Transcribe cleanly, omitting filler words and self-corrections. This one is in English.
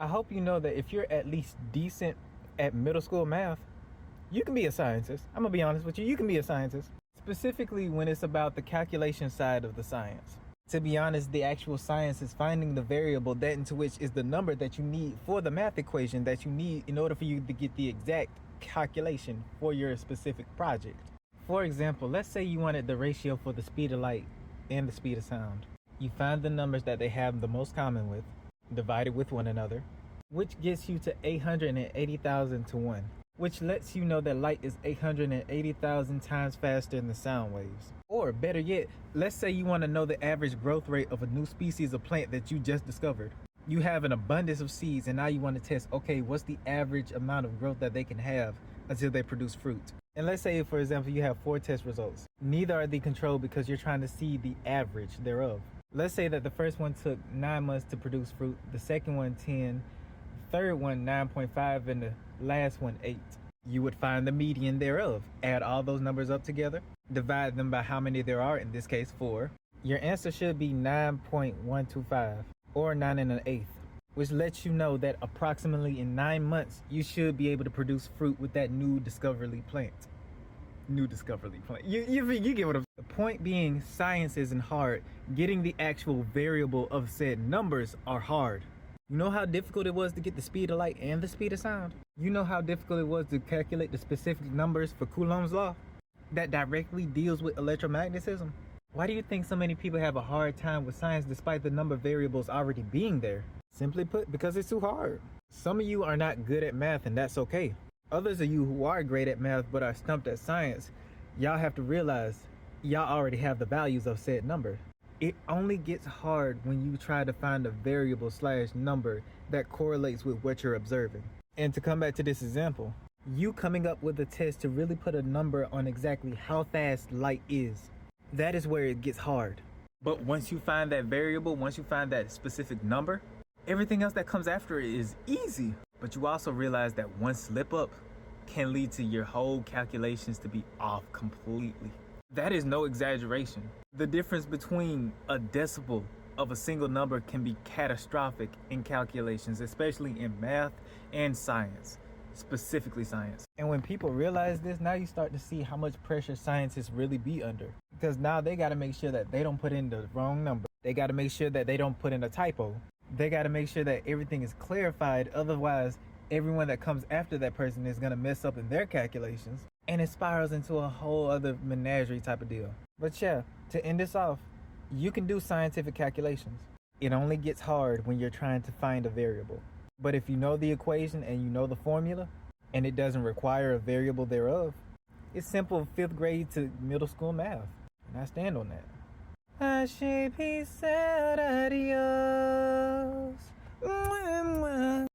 I hope you know that if you're at least decent at middle school math, you can be a scientist. I'm gonna be honest with you, you can be a scientist. Specifically when it's about the calculation side of the science. To be honest, the actual science is finding the variable that into which is the number that you need for the math equation that you need in order for you to get the exact calculation for your specific project. For example, let's say you wanted the ratio for the speed of light and the speed of sound. You find the numbers that they have the most common with, divide it with one another, which gets you to 880,000 to 1, which lets you know that light is 880,000 times faster than the sound waves. Or better yet, let's say you want to know the average growth rate of a new species of plant that you just discovered. You have an abundance of seeds and now you want to test, okay, what's the average amount of growth that they can have until they produce fruit? And let's say, for example, you have 4 test results. Neither are the control because you're trying to see the average thereof. Let's say that the first one took 9 months to produce fruit, the second one 10, the third one 9.5, and the last one 8. You would find the median thereof. Add all those numbers up together, divide them by how many there are, in this case 4. Your answer should be 9.125 or 9 1/8, which lets you know that approximately in 9 months you should be able to produce fruit with that new discovery plant. You get what I'm saying. The point being, science isn't hard. Getting the actual variable of said numbers are hard. You know how difficult it was to get the speed of light and the speed of sound? You know how difficult it was to calculate the specific numbers for Coulomb's law that directly deals with electromagnetism? Why do you think so many people have a hard time with science despite the number of variables already being there? Simply put, because it's too hard. Some of you are not good at math and that's okay. Others of you who are great at math but are stumped at science, y'all have to realize y'all already have the values of said number. It only gets hard when you try to find a variable / number that correlates with what you're observing. And to come back to this example, you coming up with a test to really put a number on exactly how fast light is, that is where it gets hard. But once you find that variable, once you find that specific number, everything else that comes after it is easy. But you also realize that one slip up can lead to your whole calculations to be off completely. That is no exaggeration. The difference between a decibel of a single number can be catastrophic in calculations, especially in math and science, specifically science. And when people realize this, now you start to see how much pressure scientists really be under. Because now they got to make sure that they don't put in the wrong number. They got to make sure that they don't put in a typo. They got to make sure that everything is clarified. Otherwise, everyone that comes after that person is going to mess up in their calculations. And it spirals into a whole other menagerie type of deal. But yeah, to end this off, you can do scientific calculations. It only gets hard when you're trying to find a variable. But if you know the equation and you know the formula, and it doesn't require a variable thereof, it's simple 5th grade to middle school math. And I stand on that. Achei pincel de Dios.